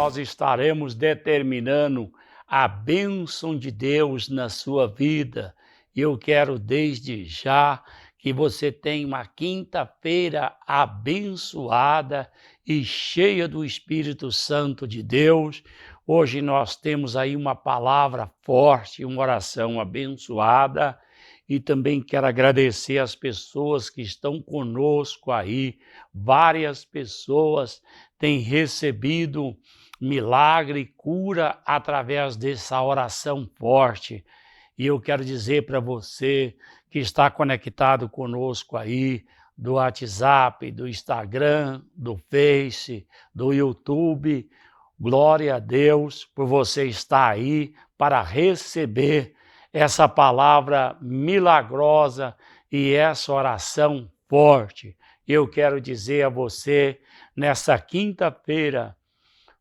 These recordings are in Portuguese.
nós estaremos determinando a bênção de Deus na sua vida. Eu quero desde já que você tenha uma quinta-feira abençoada e cheia do Espírito Santo de Deus. Hoje nós temos aí uma palavra forte, uma oração abençoada. E também quero agradecer as pessoas que estão conosco aí. Várias pessoas têm recebido milagre e cura através dessa oração forte. E eu quero dizer para você que está conectado conosco aí, do WhatsApp, do Instagram, do Face, do YouTube, glória a Deus por você estar aí para receber essa palavra milagrosa e essa oração forte. Eu quero dizer a você, nessa quinta-feira,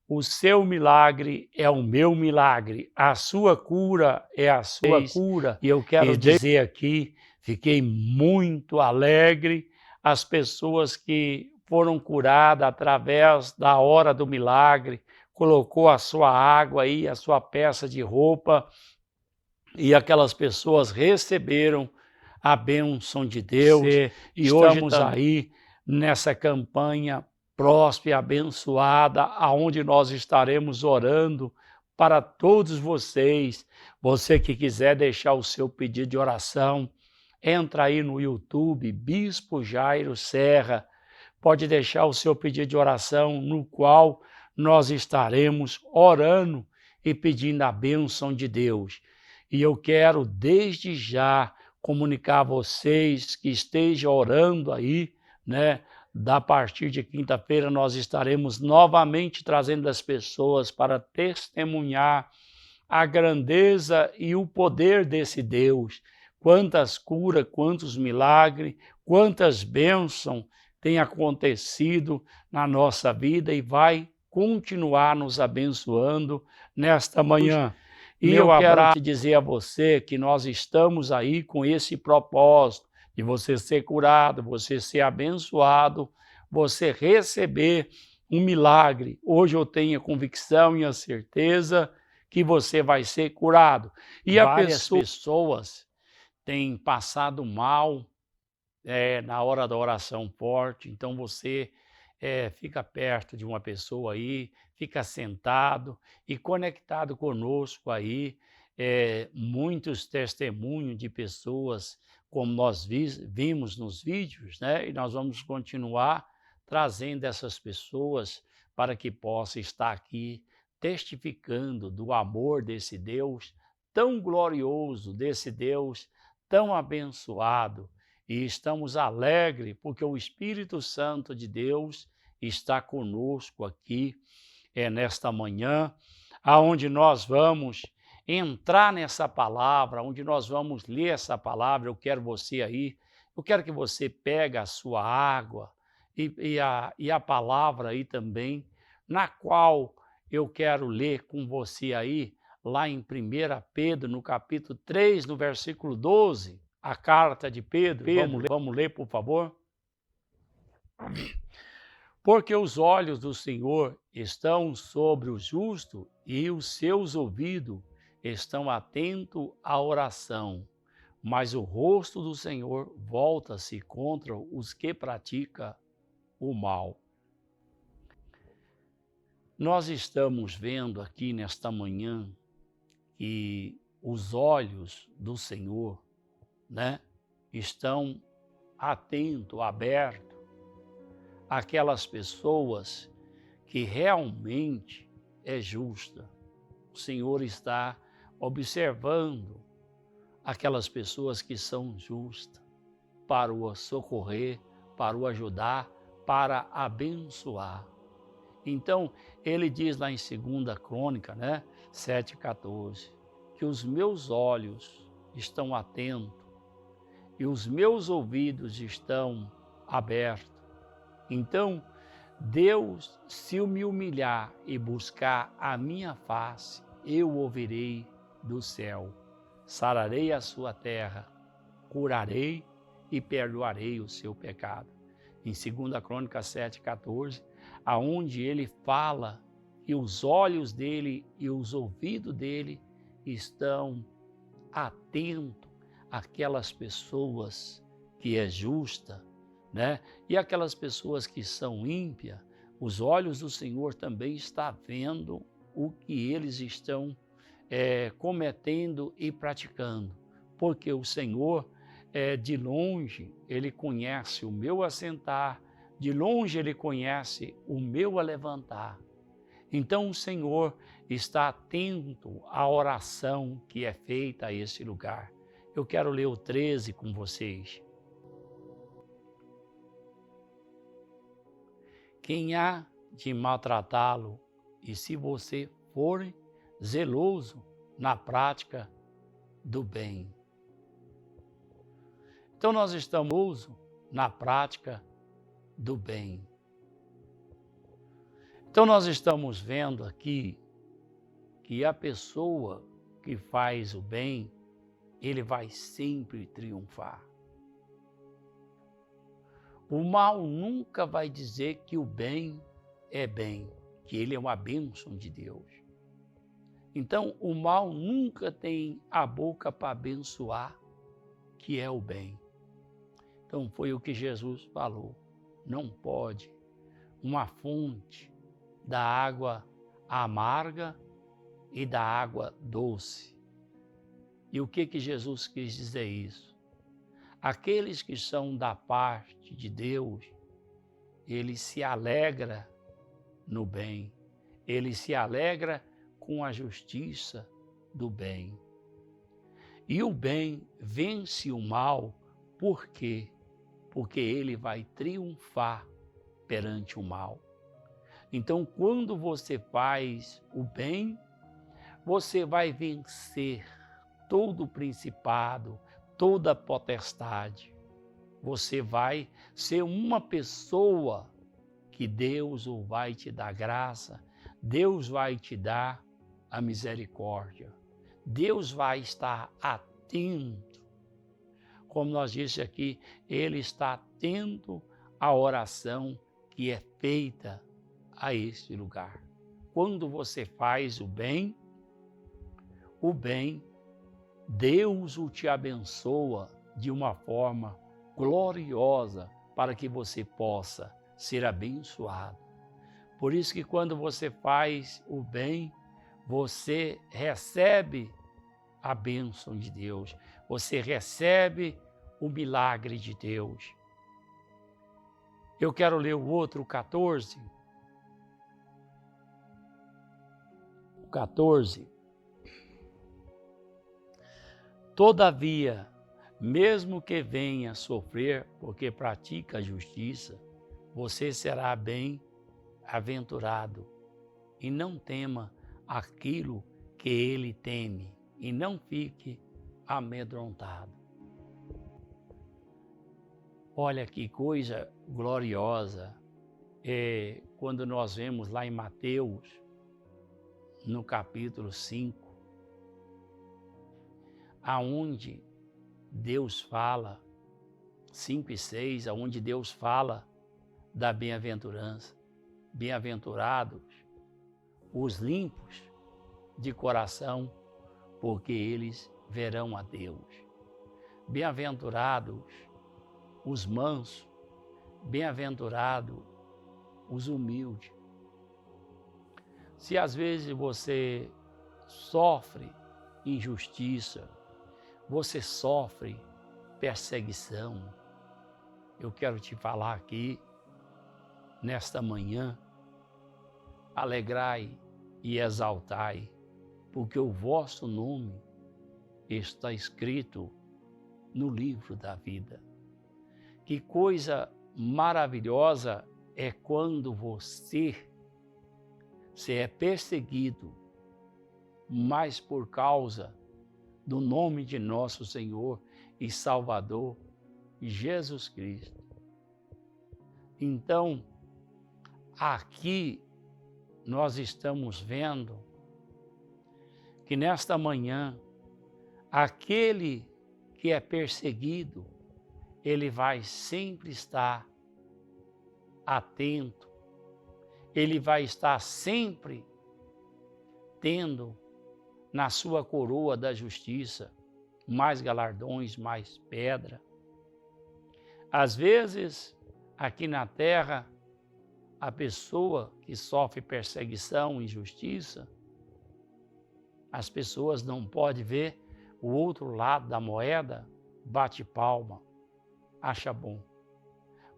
o seu milagre é o meu milagre, a sua cura é a sua cura. E eu quero dizer aqui, fiquei muito alegre, as pessoas que foram curadas através da hora do milagre, colocou a sua água aí, a sua peça de roupa, e aquelas pessoas receberam a bênção de Deus. E hoje estamos aí nessa campanha próspera e abençoada, aonde nós estaremos orando para todos vocês. Você que quiser deixar o seu pedido de oração, entra aí no YouTube, Bispo Jairo Serra, pode deixar o seu pedido de oração, no qual nós estaremos orando e pedindo a bênção de Deus. E eu quero desde já comunicar a vocês que estejam orando aí, né? Da partir de quinta-feira nós estaremos novamente trazendo as pessoas para testemunhar a grandeza e o poder desse Deus. Quantas curas, quantos milagres, quantas bênçãos têm acontecido na nossa vida e vai continuar nos abençoando nesta manhã. E eu quero te dizer a você que nós estamos aí com esse propósito de você ser curado, você ser abençoado, você receber um milagre. Hoje eu tenho a convicção e a certeza que você vai ser curado. E várias pessoas têm passado mal na hora da oração forte, então você fica perto de uma pessoa aí, fica sentado e conectado conosco aí, muitos testemunhos de pessoas, como nós vimos nos vídeos, né? E nós vamos continuar trazendo essas pessoas para que possa estar aqui testificando do amor desse Deus tão glorioso, desse Deus tão abençoado. E estamos alegres porque o Espírito Santo de Deus está conosco aqui nesta manhã, aonde nós vamos entrar nessa palavra, onde nós vamos ler essa palavra. Eu quero você aí, eu quero que você pegue a sua água e a palavra aí também, na qual eu quero ler com você aí, lá em 1 Pedro, no capítulo 3, no versículo 12, a carta de Pedro. Vamos ler, por favor? Porque os olhos do Senhor estão sobre o justo e os seus ouvidos estão atentos à oração, mas o rosto do Senhor volta-se contra os que praticam o mal. Nós estamos vendo aqui nesta manhã que os olhos do Senhor, né, estão atentos, abertos àquelas pessoas que realmente é justa. O Senhor está observando aquelas pessoas que são justas para o socorrer, para o ajudar, para abençoar. Então, ele diz lá em 2 Crônica, né, 7,14, que os meus olhos estão atentos e os meus ouvidos estão abertos. Então, Deus, se eu me humilhar e buscar a minha face, eu ouvirei do céu, sararei a sua terra, curarei e perdoarei o seu pecado. Em 2 Crônica 7,14, aonde ele fala e os olhos dele e os ouvidos dele estão atentos àquelas pessoas que é justa, né? E aquelas pessoas que são ímpias, os olhos do Senhor também está vendo o que eles estão cometendo e praticando, porque o Senhor, de longe, Ele conhece o meu assentar, de longe Ele conhece o meu alevantar. Então o Senhor está atento à oração que é feita a esse lugar. Eu quero ler o 13 com vocês. Quem há de maltratá-lo, e se você for zeloso na prática do bem. Então nós estamos na prática do bem. Então nós estamos vendo aqui que a pessoa que faz o bem, ele vai sempre triunfar. O mal nunca vai dizer que o bem é bem, que ele é uma bênção de Deus. Então, o mal nunca tem a boca para abençoar, que é o bem. Então, foi o que Jesus falou. Não pode uma fonte da água amarga e da água doce. E o que Jesus quis dizer isso? Aqueles que são da parte de Deus, ele se alegra no bem, ele se alegra com a justiça do bem. E o bem vence o mal, por quê? Porque ele vai triunfar perante o mal. Então, quando você faz o bem, você vai vencer todo o principado, toda a potestade. Você vai ser uma pessoa que Deus vai te dar graça, Deus vai te dar a misericórdia. Deus vai estar atento. Como nós disse aqui, Ele está atento à oração que é feita a este lugar. Quando você faz o bem, Deus o te abençoa de uma forma gloriosa para que você possa ser abençoado. Por isso que quando você faz o bem, você recebe a bênção de Deus, você recebe o milagre de Deus. Eu quero ler o outro 14. O 14. Todavia, mesmo que venha sofrer porque pratica a justiça, você será bem-aventurado e não tema aquilo que ele teme e não fique amedrontado. Olha que coisa gloriosa quando nós vemos lá em Mateus, no capítulo 5, aonde Deus fala, 5 e 6, aonde Deus fala da bem-aventurança. Bem-aventurados os limpos de coração, porque eles verão a Deus. Bem-aventurados os mansos, bem-aventurados os humildes. Se às vezes você sofre injustiça, você sofre perseguição, eu quero te falar aqui, nesta manhã, alegrai e exaltai, porque o vosso nome está escrito no livro da vida. Que coisa maravilhosa é quando você é perseguido, mas por causa do nome de nosso Senhor e Salvador, Jesus Cristo. Então, aqui nós estamos vendo que nesta manhã, aquele que é perseguido, ele vai sempre estar atento, ele vai estar sempre tendo na sua coroa da justiça mais galardões, mais pedra. Às vezes, aqui na terra, a pessoa que sofre perseguição, injustiça, as pessoas não podem ver o outro lado da moeda, bate palma, acha bom.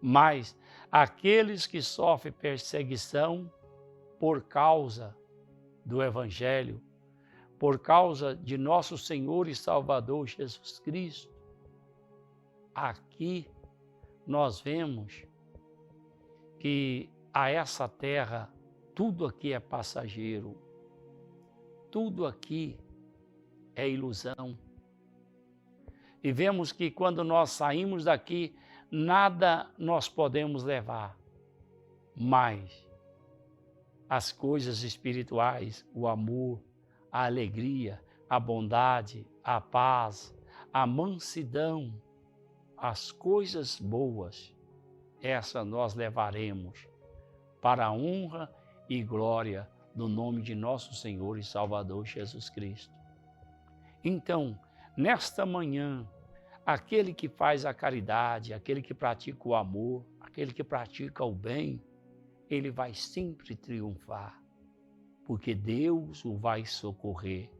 Mas aqueles que sofrem perseguição por causa do Evangelho, por causa de nosso Senhor e Salvador Jesus Cristo, aqui nós vemos que a essa terra tudo aqui é passageiro, tudo aqui é ilusão. E vemos que quando nós saímos daqui, nada nós podemos levar, mas as coisas espirituais, o amor, a alegria, a bondade, a paz, a mansidão, as coisas boas, essa nós levaremos para a honra e glória do nome de nosso Senhor e Salvador Jesus Cristo. Então, nesta manhã, aquele que faz a caridade, aquele que pratica o amor, aquele que pratica o bem, ele vai sempre triunfar, porque Deus o vai socorrer.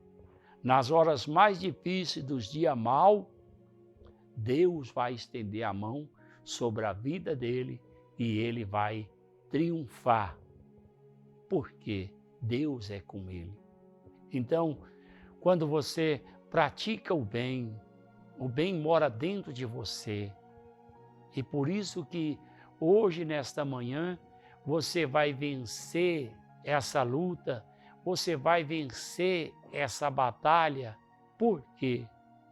Nas horas mais difíceis dos dias maus, Deus vai estender a mão sobre a vida dele e ele vai triunfar, porque Deus é com ele. Então, quando você pratica o bem mora dentro de você. E por isso que hoje, nesta manhã, você vai vencer essa luta, você vai vencer essa batalha. Por quê?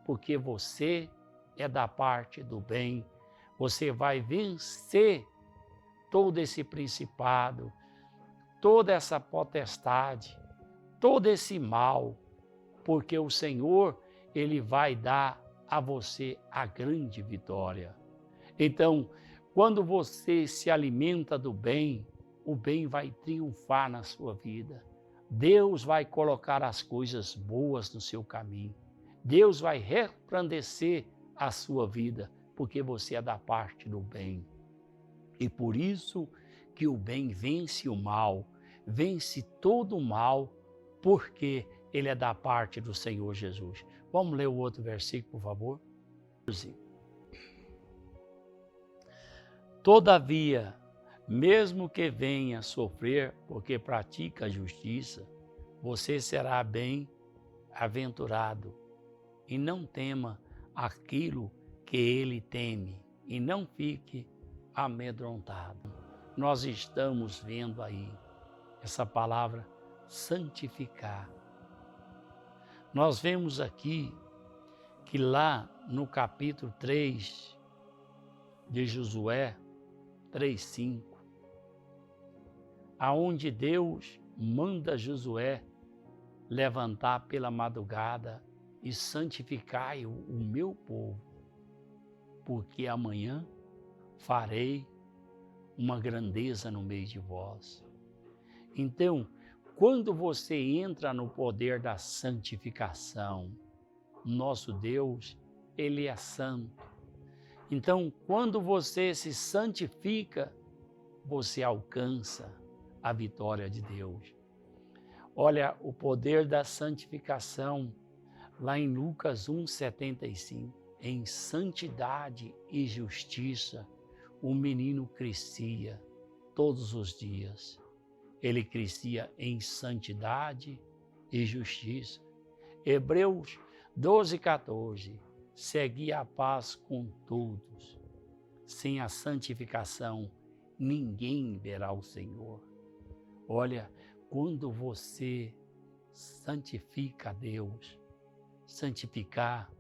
Porque você é da parte do bem. Você vai vencer todo esse principado, toda essa potestade, todo esse mal, porque o Senhor, Ele vai dar a você a grande vitória. Então, quando você se alimenta do bem, o bem vai triunfar na sua vida. Deus vai colocar as coisas boas no seu caminho. Deus vai resplandecer a sua vida, porque você é da parte do bem. E por isso que o bem vence o mal, vence todo o mal, porque ele é da parte do Senhor Jesus. Vamos ler o outro versículo, por favor? Todavia, mesmo que venha sofrer porque pratica a justiça, você será bem-aventurado. E não tema aquilo que ele teme, e não fique amedrontado. Nós estamos vendo aí essa palavra santificar. Nós vemos aqui que lá no capítulo 3 de Josué, 3:5, aonde Deus manda Josué levantar pela madrugada e santificai o meu povo, porque amanhã farei uma grandeza no meio de vós. Então, quando você entra no poder da santificação, nosso Deus, Ele é santo. Então, quando você se santifica, você alcança a vitória de Deus. Olha o poder da santificação, lá em Lucas 1,75. Em santidade e justiça, o menino crescia todos os dias. Ele crescia em santidade e justiça. Hebreus 12,14. Seguia a paz com todos. Sem a santificação, ninguém verá o Senhor. Olha, quando você santifica a Deus, santificar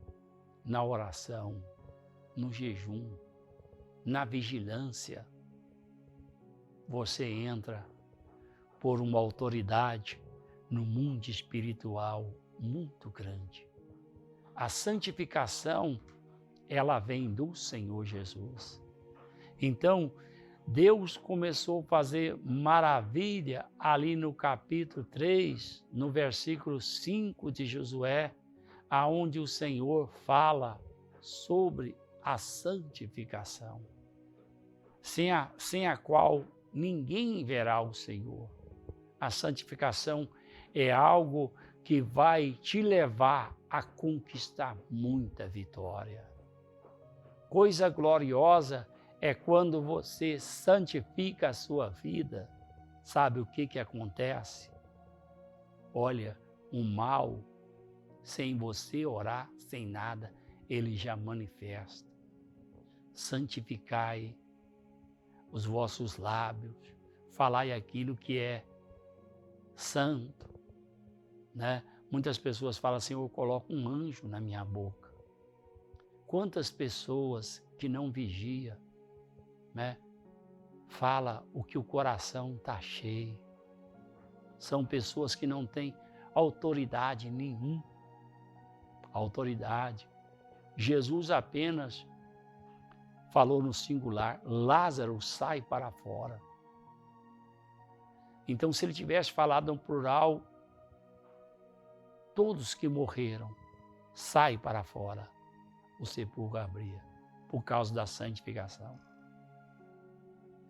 na oração, no jejum, na vigilância, você entra por uma autoridade no mundo espiritual muito grande. A santificação, ela vem do Senhor Jesus. Então, Deus começou a fazer maravilha ali no capítulo 3, no versículo 5 de Josué, aonde o Senhor fala sobre a santificação, sem a qual ninguém verá o Senhor. A santificação é algo que vai te levar a conquistar muita vitória. Coisa gloriosa é quando você santifica a sua vida. Sabe o que acontece? Olha, o mal, sem você orar, sem nada, ele já manifesta. Santificai os vossos lábios, falai aquilo que é santo, né? Muitas pessoas falam assim, eu coloco um anjo na minha boca. Quantas pessoas que não vigia, né? Fala o que o coração está cheio. São pessoas que não têm autoridade nenhuma. Autoridade. Jesus apenas falou no singular, Lázaro, sai para fora. Então, se ele tivesse falado no plural, todos que morreram, sai para fora, o sepulcro abria, por causa da santificação.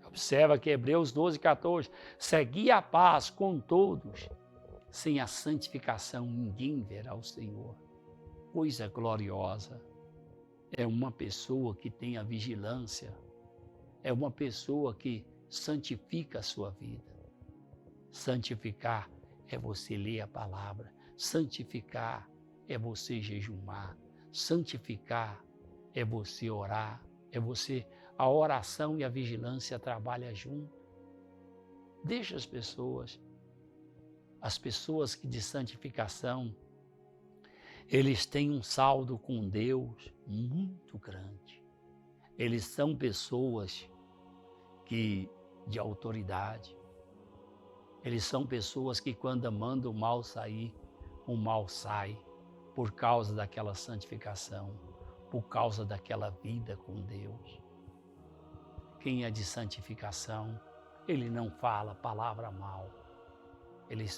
Observa que Hebreus 12, 14, segui a paz com todos, sem a santificação ninguém verá o Senhor. Coisa gloriosa. É uma pessoa que tem a vigilância, é uma pessoa que santifica a sua vida. Santificar é você ler a palavra, santificar é você jejumar, santificar é você orar, é você, a oração e a vigilância trabalham junto. Deixa as pessoas que de santificação, eles têm um saldo com Deus muito grande. Eles são pessoas de autoridade. Eles são pessoas que quando mandam o mal sair, o mal sai por causa daquela santificação, por causa daquela vida com Deus. Quem é de santificação, ele não fala palavra mal.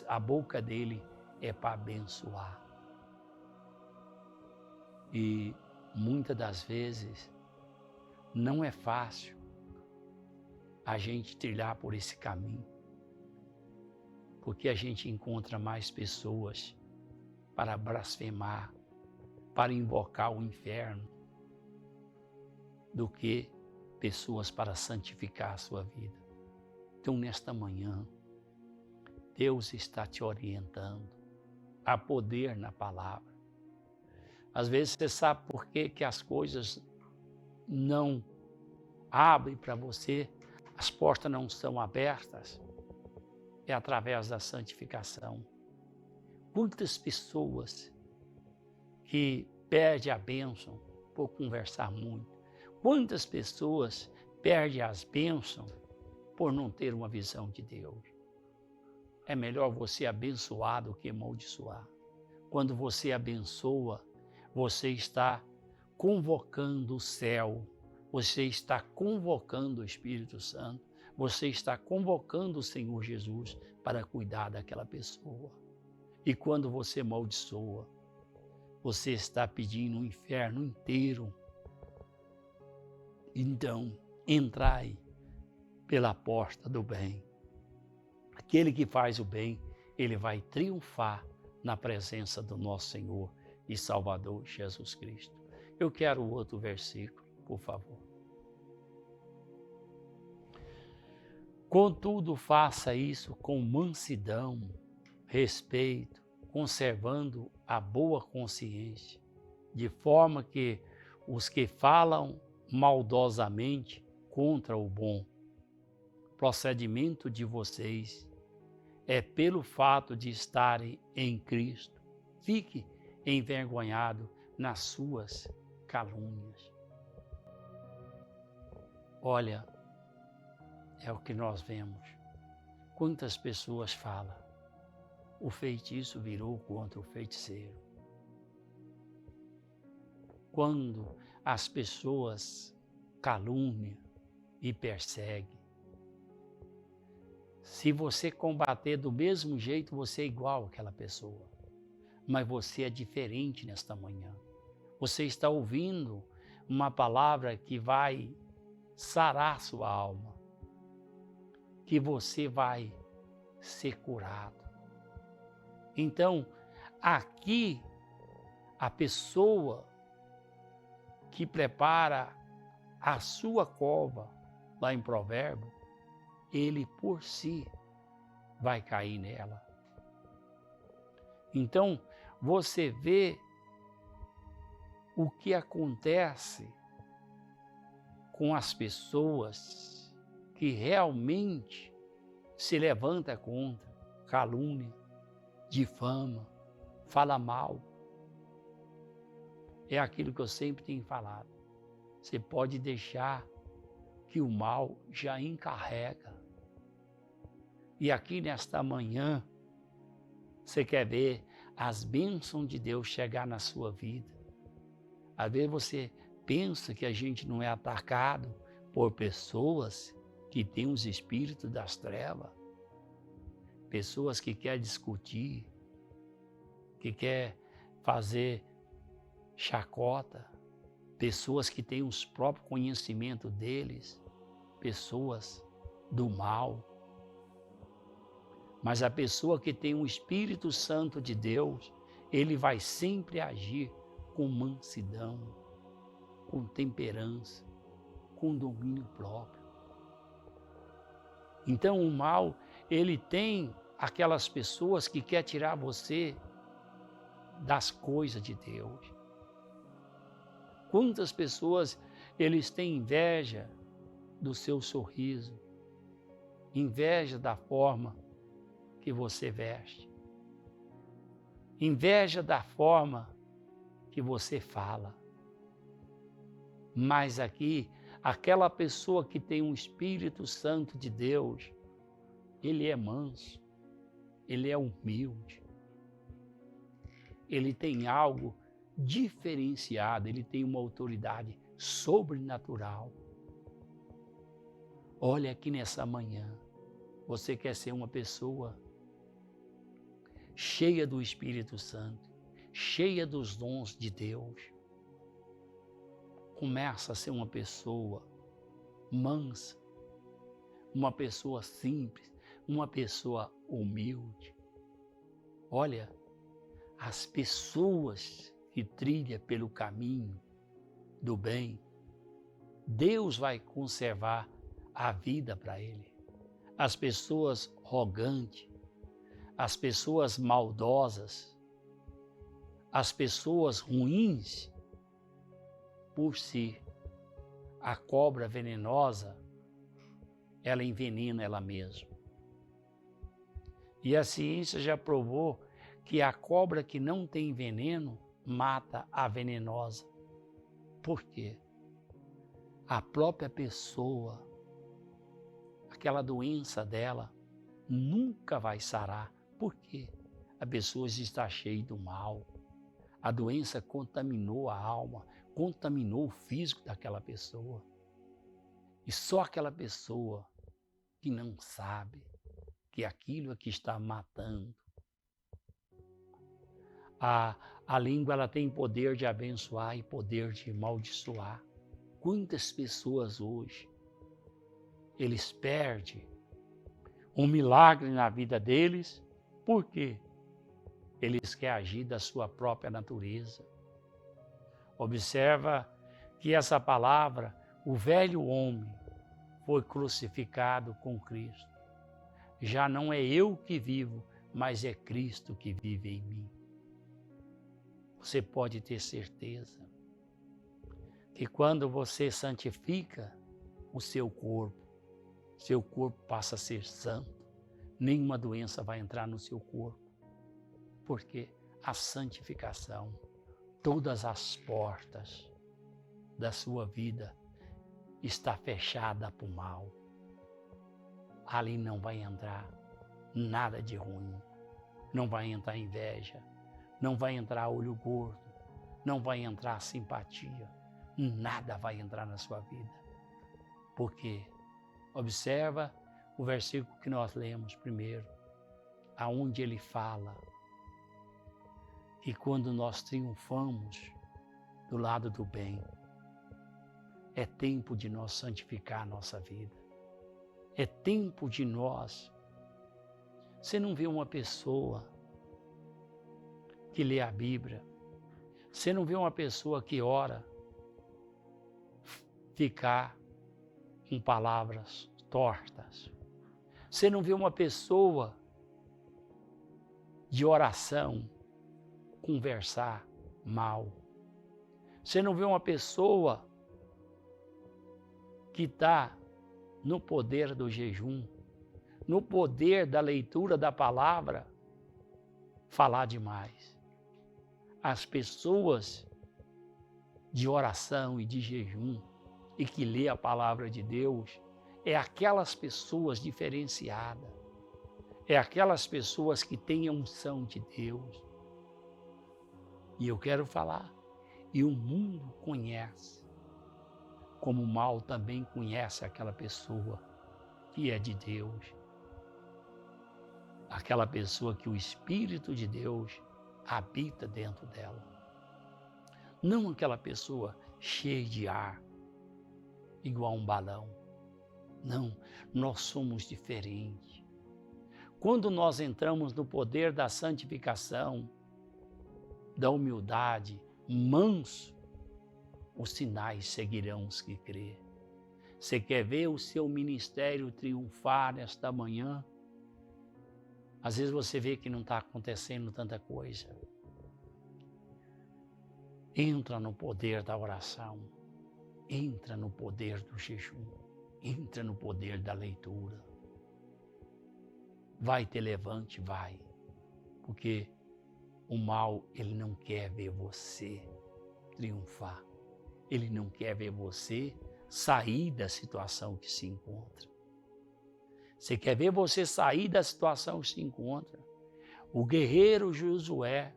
A boca dele é para abençoar. E muitas das vezes não é fácil a gente trilhar por esse caminho, porque a gente encontra mais pessoas para blasfemar, para invocar o inferno, do que pessoas para santificar a sua vida. Então, nesta manhã, Deus está te orientando a poder na palavra. Às vezes você sabe por que as coisas não abrem para você, as portas não são abertas, é através da santificação. Quantas pessoas que perdem a bênção por conversar muito? Quantas pessoas perdem as bênçãos por não ter uma visão de Deus? É melhor você abençoar do que amaldiçoar. Quando você abençoa, você está convocando o céu, você está convocando o Espírito Santo, você está convocando o Senhor Jesus para cuidar daquela pessoa. E quando você amaldiçoa, você está pedindo o inferno inteiro. Então, entrai pela porta do bem. Aquele que faz o bem, ele vai triunfar na presença do nosso Senhor e Salvador Jesus Cristo. Eu quero outro versículo, por favor. Contudo, faça isso com mansidão, respeito, conservando a boa consciência, de forma que os que falam maldosamente contra o bom procedimento de vocês é pelo fato de estarem em Cristo. Fique envergonhado nas suas calúnias. Olha, é o que nós vemos. Quantas pessoas falam, o feitiço virou contra o feiticeiro. Quando as pessoas caluniam e perseguem, Se você combater do mesmo jeito, você é igual àquela pessoa. Mas você é diferente nesta manhã. Você está ouvindo uma palavra que vai sarar sua alma, que você vai ser curado. Então, aqui, a pessoa que prepara a sua cova, lá em Provérbio, ele por si vai cair nela. Então, você vê o que acontece com as pessoas que realmente se levanta contra, calúnia, difama, fala mal. É aquilo que eu sempre tenho falado. Você pode deixar que o mal já encarrega. E aqui nesta manhã, você quer ver as bênçãos de Deus chegar na sua vida. Às vezes você pensa que a gente não é atacado por pessoas que têm os espíritos das trevas, pessoas que querem discutir, que querem fazer chacota, pessoas que têm os próprios conhecimentos deles, pessoas do mal. Mas a pessoa que tem o Espírito Santo de Deus, ele vai sempre agir com mansidão, com temperança, com domínio próprio. Então o mal, ele tem aquelas pessoas que querem tirar você das coisas de Deus. Quantas pessoas eles têm inveja do seu sorriso, inveja da forma que você veste, inveja da forma que você fala. Mas aqui, aquela pessoa que tem um Espírito Santo de Deus, ele é manso, ele é humilde, ele tem algo diferenciado, ele tem uma autoridade sobrenatural. Olha aqui nessa manhã, você quer ser uma pessoa cheia do Espírito Santo, cheia dos dons de Deus. Começa a ser uma pessoa mansa, uma pessoa simples, uma pessoa humilde. Olha, as pessoas que trilham pelo caminho do bem, Deus vai conservar a vida para ele. As pessoas arrogantes, as pessoas maldosas, as pessoas ruins, por si, a cobra venenosa, ela envenena ela mesma. E a ciência já provou que a cobra que não tem veneno mata a venenosa. Por quê? A própria pessoa, aquela doença dela, nunca vai sarar. Por quê? A pessoa está cheia do mal. A doença contaminou a alma, contaminou o físico daquela pessoa. E só aquela pessoa que não sabe que aquilo é que está matando. A língua ela tem poder de abençoar e poder de amaldiçoar. Quantas pessoas hoje, eles perdem um milagre na vida deles, por quê? Eles querem agir da sua própria natureza. Observa que essa palavra, o velho homem, foi crucificado com Cristo. Já não é eu que vivo, mas é Cristo que vive em mim. Você pode ter certeza que quando você santifica o seu corpo passa a ser santo. Nenhuma doença vai entrar no seu corpo. Porque a santificação, todas as portas da sua vida está fechada para o mal. Ali não vai entrar nada de ruim. Não vai entrar inveja, não vai entrar olho gordo, não vai entrar simpatia. Nada vai entrar na sua vida. Porque observa o versículo que nós lemos primeiro, aonde ele fala que quando nós triunfamos do lado do bem, é tempo de nós santificar a nossa vida. É tempo de nós. Você não vê uma pessoa que lê a Bíblia, você não vê uma pessoa que ora ficar com palavras tortas. Você não vê uma pessoa de oração conversar mal. Você não vê uma pessoa que está no poder do jejum, no poder da leitura da palavra, falar demais. As pessoas de oração e de jejum e que lê a palavra de Deus, é aquelas pessoas diferenciadas, é aquelas pessoas que têm a unção de Deus. E eu quero falar, e o mundo conhece, como o mal também conhece aquela pessoa que é de Deus. Aquela pessoa que o Espírito de Deus habita dentro dela. Não aquela pessoa cheia de ar, igual um balão. Não, nós somos diferentes. Quando nós entramos no poder da santificação, da humildade, manso, os sinais seguirão os que crê. Você quer ver o seu ministério triunfar nesta manhã? Às vezes você vê que não está acontecendo tanta coisa. Entra no poder da oração, entra no poder do jejum, entra no poder da leitura. Vai ter levante, vai, porque o mal, ele não quer ver você triunfar. Ele não quer ver você sair da situação que se encontra. Você quer ver você sair da situação que se encontra. O guerreiro Josué,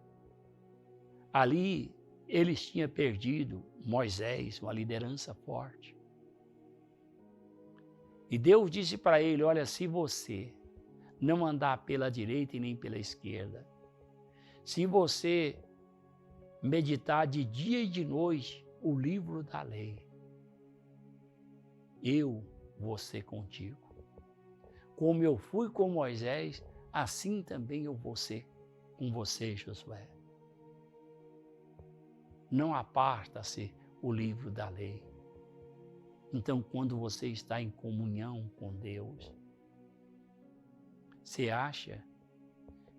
ali eles tinham perdido Moisés, uma liderança forte. E Deus disse para ele, olha, se você não andar pela direita e nem pela esquerda, se você meditar de dia e de noite o livro da lei, eu vou ser contigo. Como eu fui com Moisés, assim também eu vou ser com você, Josué. Não aparta-se o livro da lei. Então, quando você está em comunhão com Deus, você acha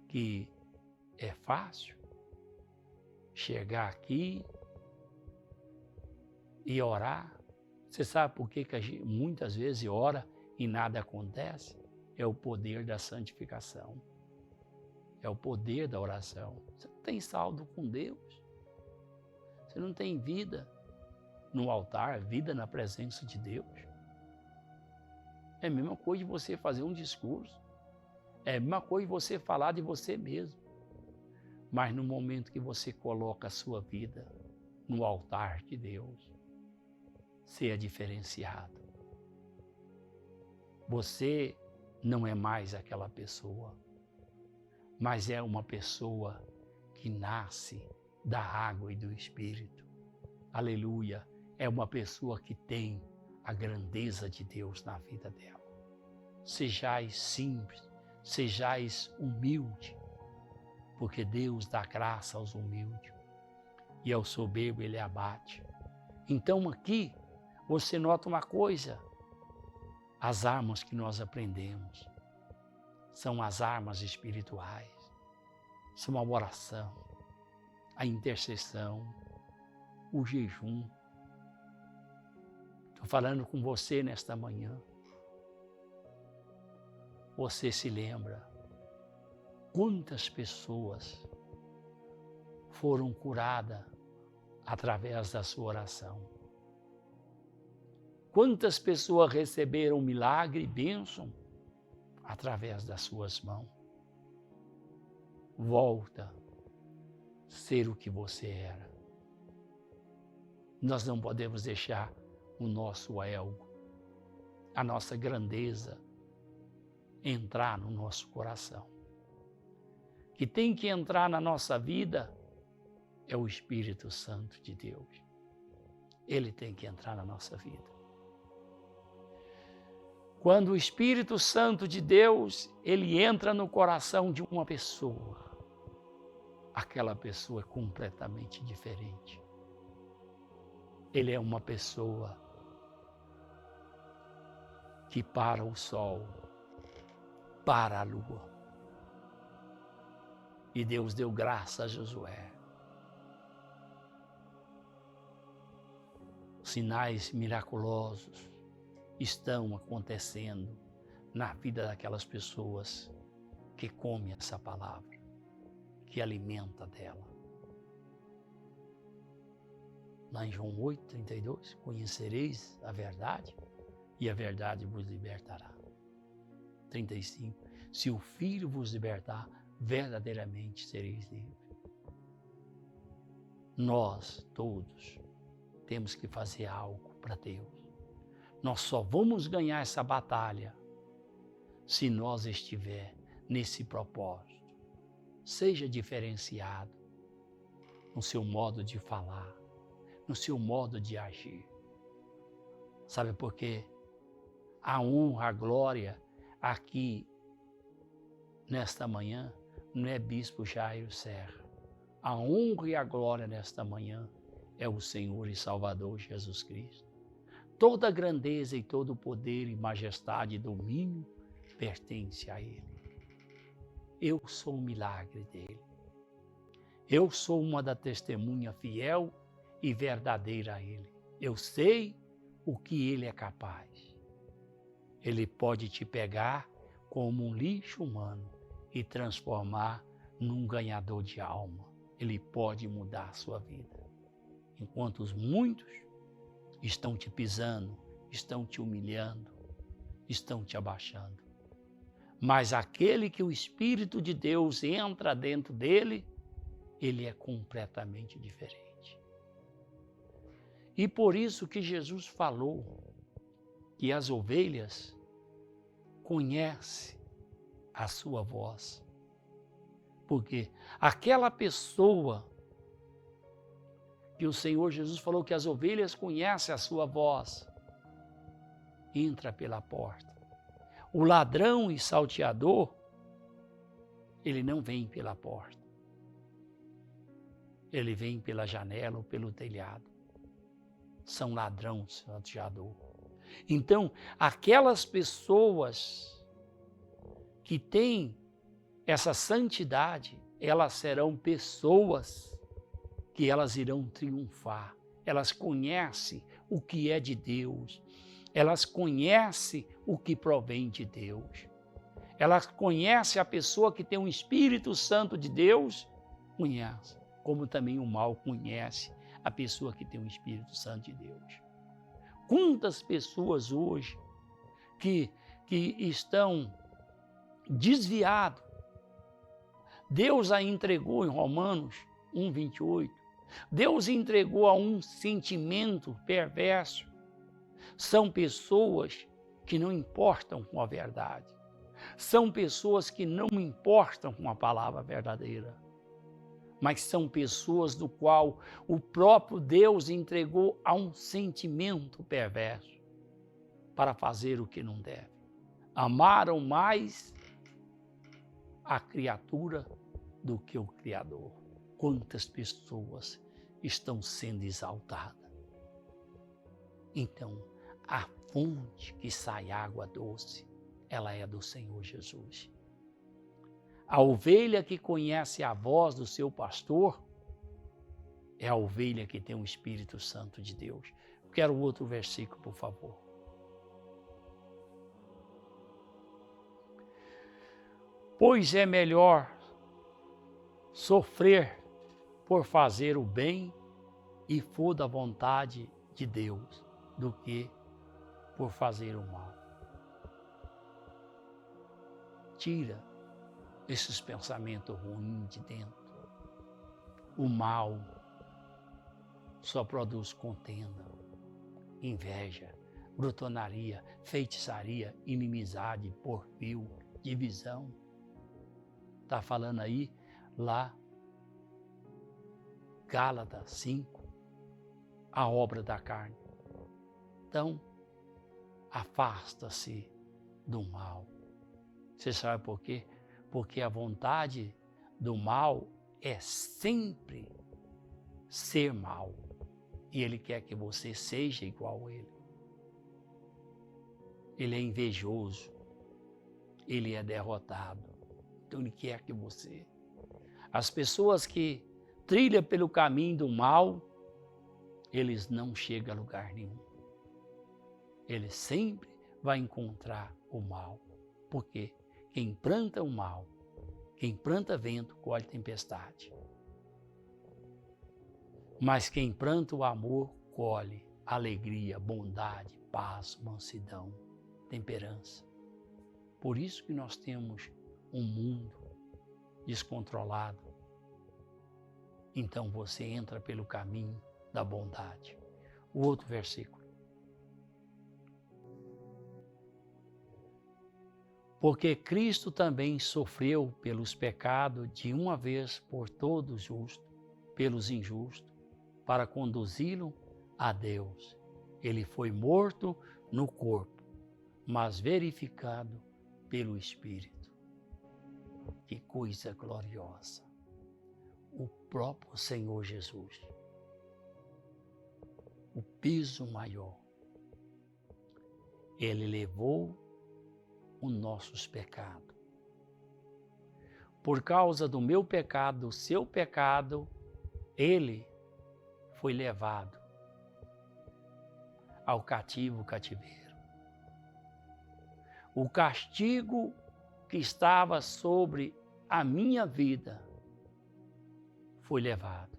que é fácil chegar aqui e orar? Você sabe por que a gente muitas vezes ora e nada acontece? É o poder da santificação. É o poder da oração. Você não tem saldo com Deus. Você não tem vida no altar, vida na presença de Deus. É a mesma coisa de você fazer um discurso. É a mesma coisa de você falar de você mesmo. Mas no momento que você coloca a sua vida no altar de Deus, você é diferenciado. Você não é mais aquela pessoa, mas é uma pessoa que nasce da água e do Espírito. Aleluia! É uma pessoa que tem a grandeza de Deus na vida dela. Sejais simples, sejais humilde, porque Deus dá graça aos humildes e ao soberbo ele abate. Então aqui você nota uma coisa, as armas que nós aprendemos são as armas espirituais, são a oração, a intercessão, o jejum. Estou falando com você nesta manhã. Você se lembra quantas pessoas foram curadas através da sua oração? Quantas pessoas receberam milagre e bênção através das suas mãos? Volta a ser o que você era. Nós não podemos deixar o nosso ego, a nossa grandeza, entrar no nosso coração. Que tem que entrar na nossa vida é o Espírito Santo de Deus. Ele tem que entrar na nossa vida. Quando o Espírito Santo de Deus, ele entra no coração de uma pessoa, aquela pessoa é completamente diferente. Ele é uma pessoa que para o sol, para a lua. E Deus deu graça a Josué. Sinais miraculosos estão acontecendo na vida daquelas pessoas que comem essa palavra, que alimenta dela. Lá em João 8:32, conhecereis a verdade e a verdade vos libertará. 35, se o Filho vos libertar, verdadeiramente sereis livres. Nós todos temos que fazer algo para Deus. Nós só vamos ganhar essa batalha se nós estiver nesse propósito. Seja diferenciado no seu modo de falar, no seu modo de agir. Sabe por quê? A honra, a glória aqui nesta manhã não é Bispo Jairo Serra. A honra e a glória nesta manhã é o Senhor e Salvador Jesus Cristo. Toda a grandeza e todo o poder e majestade e domínio pertence a Ele. Eu sou o milagre dele. Eu sou uma da testemunha fiel e verdadeira a Ele. Eu sei o que Ele é capaz. Ele pode te pegar como um lixo humano e transformar num ganhador de alma. Ele pode mudar a sua vida. Enquanto os muitos estão te pisando, estão te humilhando, estão te abaixando. Mas aquele que o Espírito de Deus entra dentro dele, ele é completamente diferente. E por isso que Jesus falou que as ovelhas conhecem a sua voz. Porque aquela pessoa que o Senhor Jesus falou que as ovelhas conhecem a sua voz, entra pela porta. O ladrão e salteador, ele não vem pela porta. Ele vem pela janela ou pelo telhado. São ladrão e salteador. Então, aquelas pessoas que têm essa santidade, elas serão pessoas que elas irão triunfar. Elas conhecem o que é de Deus. Elas conhecem o que provém de Deus. Elas conhecem a pessoa que tem o Espírito Santo de Deus, conhece. Como também o mal conhece a pessoa que tem o Espírito Santo de Deus. Quantas pessoas hoje que estão desviadas, Deus a entregou em Romanos 1:28. Deus entregou a um sentimento perverso. São pessoas que não importam com a verdade. São pessoas que não importam com a palavra verdadeira. Mas são pessoas do qual o próprio Deus entregou a um sentimento perverso para fazer o que não deve. Amaram mais a criatura do que o Criador. Quantas pessoas estão sendo exaltadas. Então, a fonte que sai água doce, ela é do Senhor Jesus. A ovelha que conhece a voz do seu pastor é a ovelha que tem o Espírito Santo de Deus. Quero outro versículo, por favor. Pois é melhor sofrer por fazer o bem e for da vontade de Deus do que por fazer o mal. Tira esses pensamentos ruins de dentro. O mal só produz contenda, inveja, glutonaria, feitiçaria, inimizade, porfio, divisão. Está falando aí, lá, Gálatas 5, a obra da carne. Então, afasta-se do mal. Você sabe por quê? Porque a vontade do mal é sempre ser mal. E ele quer que você seja igual a ele. Ele é invejoso. Ele é derrotado. Então ele quer que você... As pessoas que trilham pelo caminho do mal, eles não chegam a lugar nenhum. Eles sempre vão encontrar o mal. Por quê? Quem planta o mal, quem planta vento, colhe tempestade. Mas quem planta o amor, colhe alegria, bondade, paz, mansidão, temperança. Por isso que nós temos um mundo descontrolado. Então você entra pelo caminho da bondade. O outro versículo. Porque Cristo também sofreu pelos pecados de uma vez por todos justos, pelos injustos, para conduzi-lo a Deus. Ele foi morto no corpo, mas verificado pelo Espírito. Que coisa gloriosa! O próprio Senhor Jesus, o peso maior, ele levou os nossos pecados. Por causa do meu pecado, do seu pecado, ele foi levado ao cativeiro. O castigo que estava sobre a minha vida foi levado.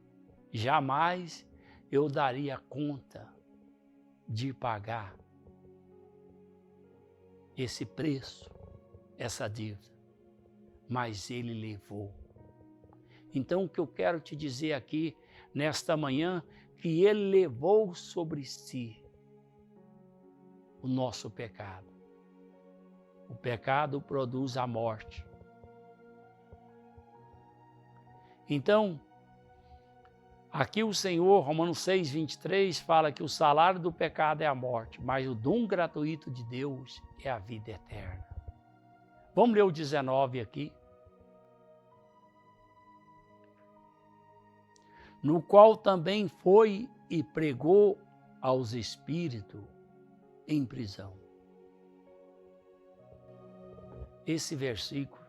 Jamais eu daria conta de pagar esse preço, essa dívida, mas ele levou. Então o que eu quero te dizer aqui nesta manhã, que ele levou sobre si o nosso pecado. O pecado produz a morte. Então, aqui o Senhor, Romanos 6, 23, fala que o salário do pecado é a morte, mas o dom gratuito de Deus é a vida eterna. Vamos ler o 19 aqui. No qual também foi e pregou aos espíritos em prisão. Esse versículo,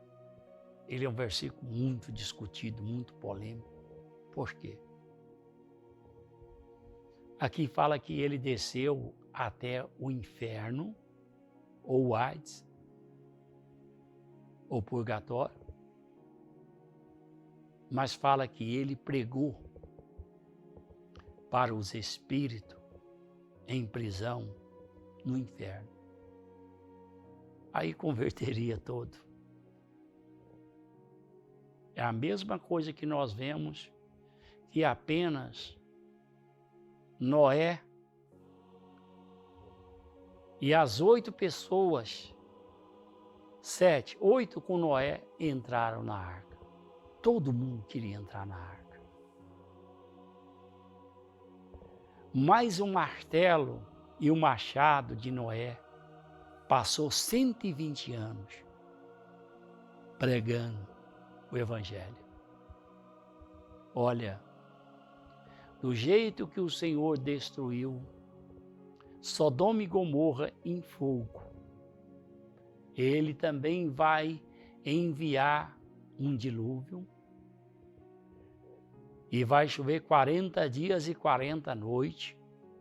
ele é um versículo muito discutido, muito polêmico. Por quê? Aqui fala que ele desceu até o inferno, ou o Hades, ou purgatório, mas fala que ele pregou para os espíritos em prisão no inferno. Aí converteria todo. É a mesma coisa que nós vemos que apenas Noé e as 8 pessoas, 8 com Noé entraram na arca. Todo mundo queria entrar na arca. Mas o martelo e o machado de Noé passou 120 anos pregando o Evangelho. Olha, do jeito que o Senhor destruiu Sodoma e Gomorra em fogo, ele também vai enviar um dilúvio e vai chover 40 dias e 40 noites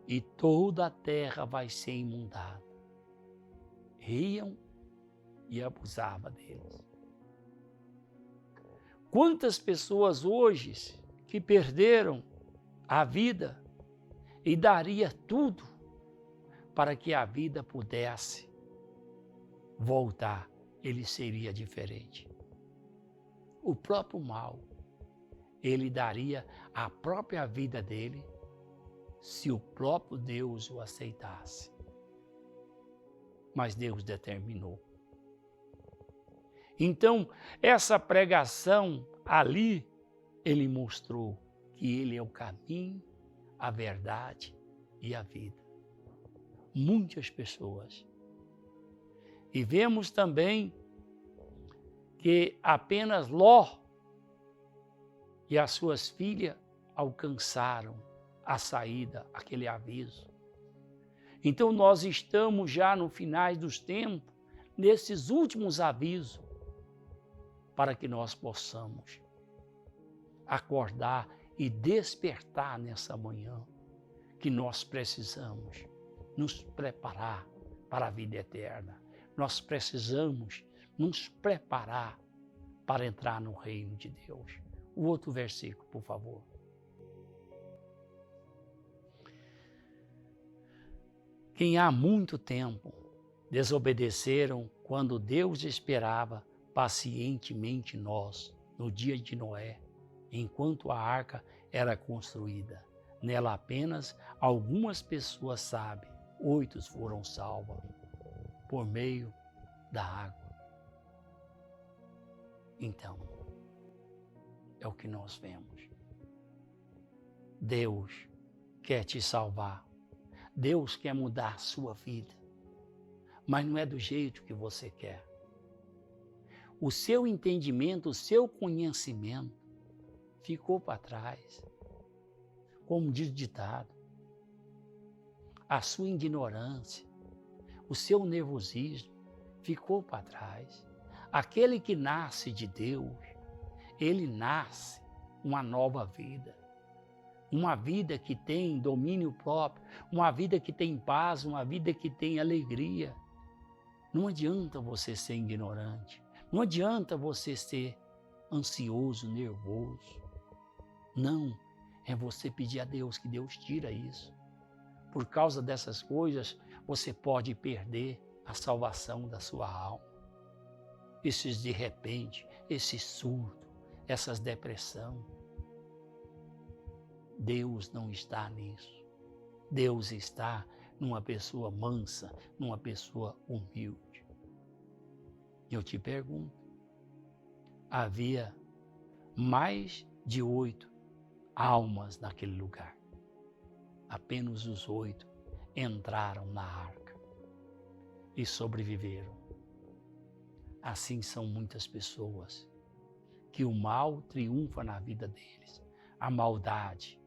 e toda a terra vai ser inundada. Riam e abusavam deles. Quantas pessoas hoje que perderam a vida e daria tudo para que a vida pudesse voltar, ele seria diferente. O próprio mal, ele daria a própria vida dele se o próprio Deus o aceitasse. Mas Deus determinou. Então, essa pregação ali, ele mostrou que ele é o caminho, a verdade e a vida. Muitas pessoas. E vemos também que apenas Ló e as suas filhas alcançaram a saída, aquele aviso. Então nós estamos já no final dos tempos, nesses últimos avisos, para que nós possamos acordar e despertar nessa manhã, que nós precisamos nos preparar para a vida eterna. Nós precisamos nos preparar para entrar no reino de Deus. O outro versículo, por favor. Quem há muito tempo desobedeceram quando Deus esperava pacientemente nós, no dia de Noé, enquanto a arca era construída. Nela apenas algumas pessoas sabem, 8 foram salvas por meio da água. Então, é o que nós vemos. Deus quer te salvar. Deus quer mudar a sua vida. Mas não é do jeito que você quer. O seu entendimento, o seu conhecimento ficou para trás. Como diz o ditado, a sua ignorância, o seu nervosismo ficou para trás. Aquele que nasce de Deus, ele nasce uma nova vida. Uma vida que tem domínio próprio, uma vida que tem paz, uma vida que tem alegria. Não adianta você ser ignorante, não adianta você ser ansioso, nervoso. Não, é você pedir a Deus que Deus tira isso. Por causa dessas coisas, você pode perder a salvação da sua alma. Esses de repente, esse surto, essas depressão. Deus não está nisso. Deus está numa pessoa mansa, numa pessoa humilde. Eu te pergunto, havia mais de 8 almas naquele lugar. Apenas os 8 entraram na arca e sobreviveram. Assim são muitas pessoas que o mal triunfa na vida deles, a maldade.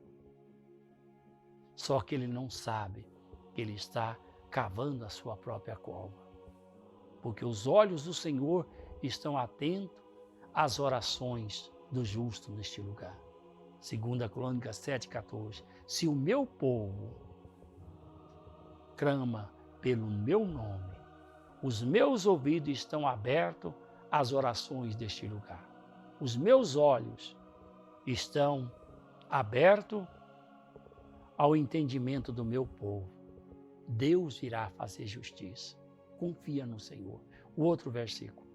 Só que ele não sabe que ele está cavando a sua própria cova. Porque os olhos do Senhor estão atentos às orações do justo neste lugar. 2 Crônicas 7,14. Se o meu povo clama pelo meu nome, os meus ouvidos estão abertos às orações deste lugar. Os meus olhos estão abertos ao entendimento do meu povo. Deus irá fazer justiça. Confia no Senhor. O outro versículo.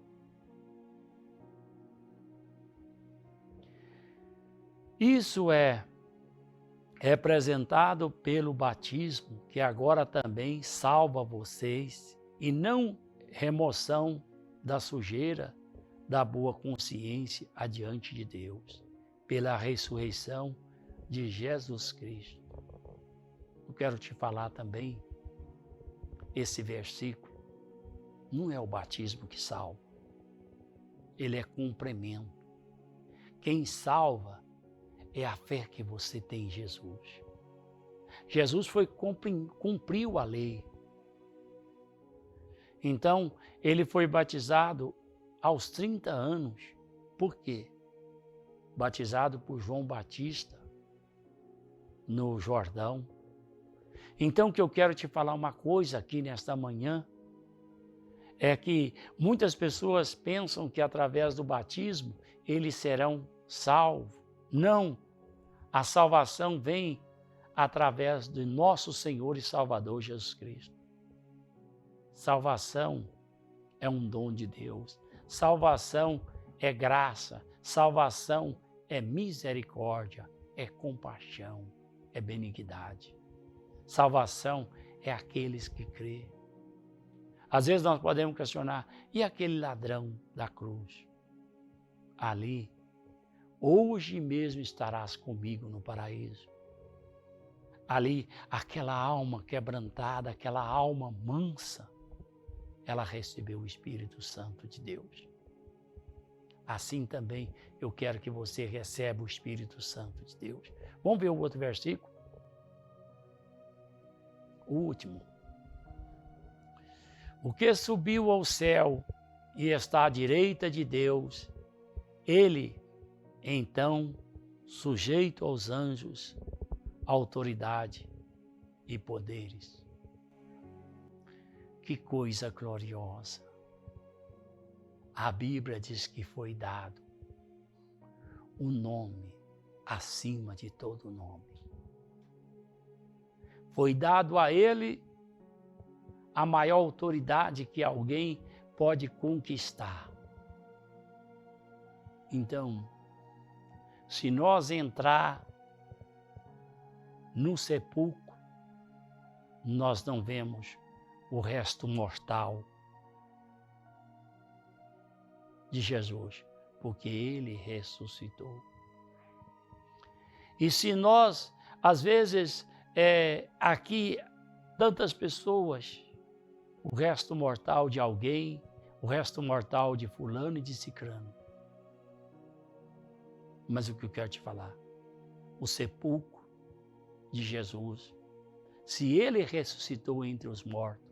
Isso é representado pelo batismo, que agora também salva vocês, e não remoção da sujeira, da boa consciência adiante de Deus, pela ressurreição de Jesus Cristo. Eu quero te falar também, esse versículo não é o batismo que salva, ele é complemento. Quem salva é a fé que você tem em Jesus. Jesus cumpriu a lei. Então, ele foi batizado aos 30 anos. Por quê? Batizado por João Batista no Jordão. Então, o que eu quero te falar uma coisa aqui nesta manhã é que muitas pessoas pensam que através do batismo eles serão salvos. Não, a salvação vem através de nosso Senhor e Salvador Jesus Cristo. Salvação é um dom de Deus. Salvação é graça. Salvação é misericórdia, é compaixão, é benignidade. Salvação é aqueles que crêem. Às vezes nós podemos questionar, e aquele ladrão da cruz? Ali, hoje mesmo estarás comigo no paraíso. Ali, aquela alma quebrantada, aquela alma mansa, ela recebeu o Espírito Santo de Deus. Assim também eu quero que você receba o Espírito Santo de Deus. Vamos ver o outro versículo? O último. O que subiu ao céu e está à direita de Deus, ele, então, sujeito aos anjos, autoridade e poderes. Que coisa gloriosa! A Bíblia diz que foi dado um nome acima de todo nome. Foi dado a ele a maior autoridade que alguém pode conquistar. Então, se nós entrar no sepulcro, nós não vemos o resto mortal de Jesus, porque ele ressuscitou. E se nós, às vezes, aqui, tantas pessoas, o resto mortal de alguém, o resto mortal de fulano e de cicrano. Mas o que eu quero te falar, o sepulcro de Jesus, se ele ressuscitou entre os mortos,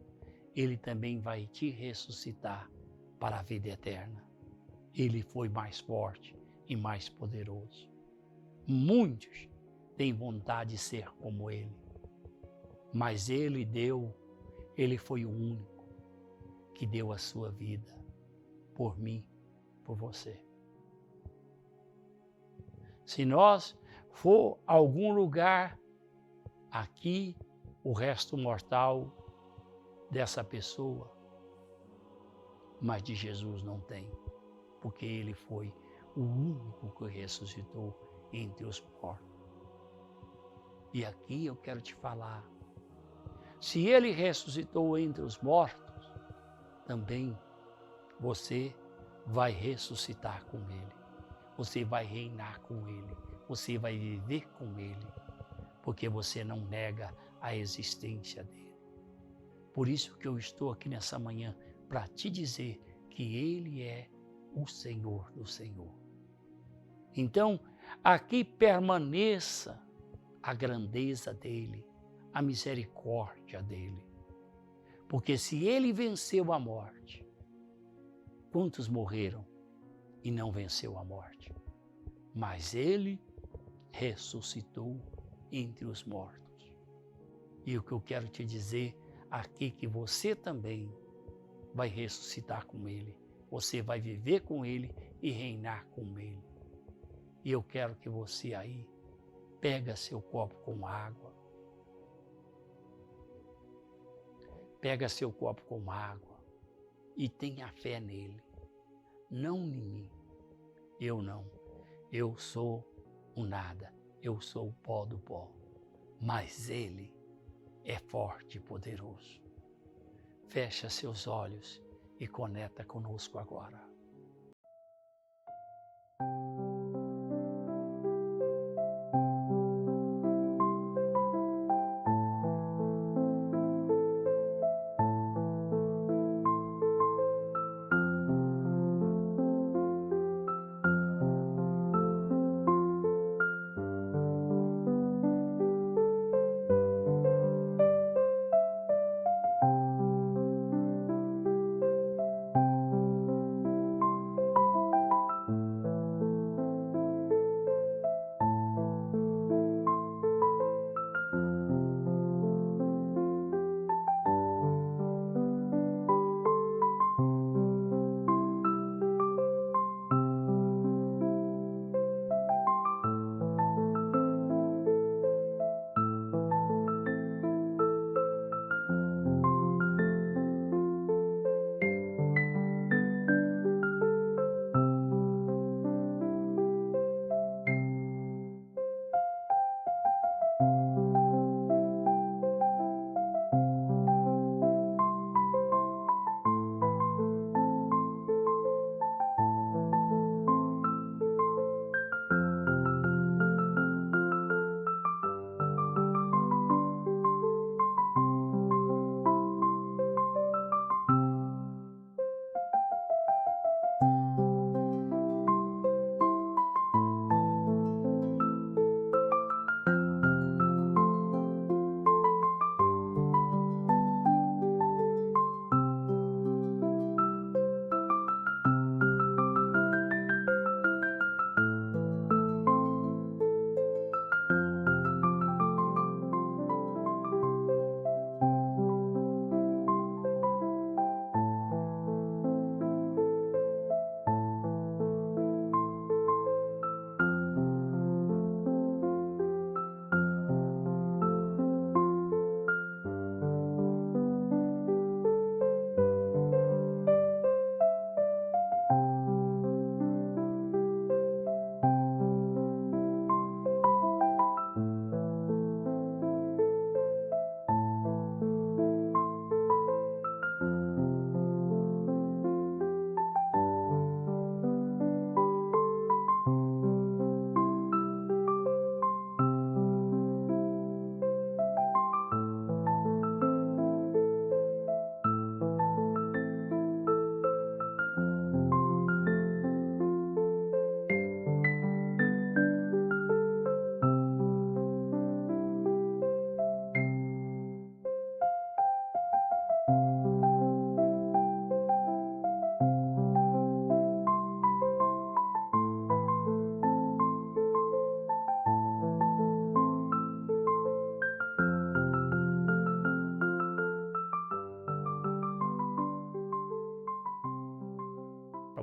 ele também vai te ressuscitar para a vida eterna. Ele foi mais forte e mais poderoso. Muitos têm vontade de ser como ele, mas ele foi o único que deu a sua vida por mim, por você. Se nós for a algum lugar, aqui o resto mortal dessa pessoa, mas de Jesus não tem, porque ele foi o único que ressuscitou entre os mortos. E aqui eu quero te falar, se ele ressuscitou entre os mortos, também você vai ressuscitar com ele. Você vai reinar com ele. Você vai viver com ele. Porque você não nega a existência dele. Por isso que eu estou aqui nessa manhã para te dizer que ele é o Senhor do Senhor. Então, aqui permaneça a grandeza dele, a misericórdia dele. Porque se ele venceu a morte, quantos morreram e não venceu a morte? Mas ele ressuscitou entre os mortos. E o que eu quero te dizer aqui, que você também vai ressuscitar com ele. Você vai viver com ele e reinar com ele. E eu quero que você aí pega seu copo com água. Pega seu copo com água e tenha fé nele. Não em mim. Eu não. Eu sou o nada. Eu sou o pó do pó. Mas ele é forte e poderoso. Fecha seus olhos e conecta conosco agora.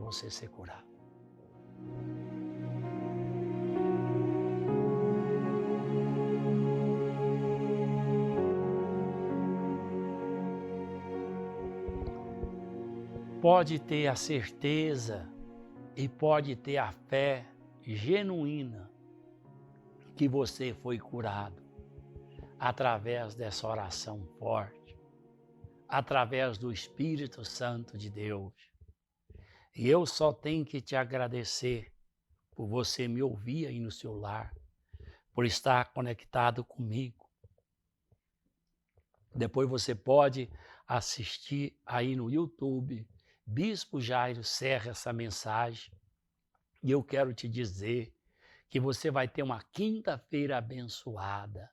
você ser curado. Pode ter a certeza e pode ter a fé genuína que você foi curado através dessa oração forte, através do Espírito Santo de Deus. E eu só tenho que te agradecer por você me ouvir aí no seu lar, por estar conectado comigo. Depois você pode assistir aí no YouTube, Bispo Jairo Serra, essa mensagem. E eu quero te dizer que você vai ter uma quinta-feira abençoada.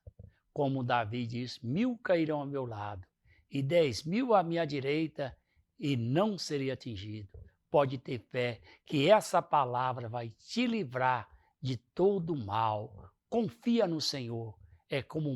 Como Davi diz, 1000 cairão ao meu lado e 10.000 à minha direita e não serei atingido. Pode ter fé que essa palavra vai te livrar de todo mal. Confia no Senhor. É como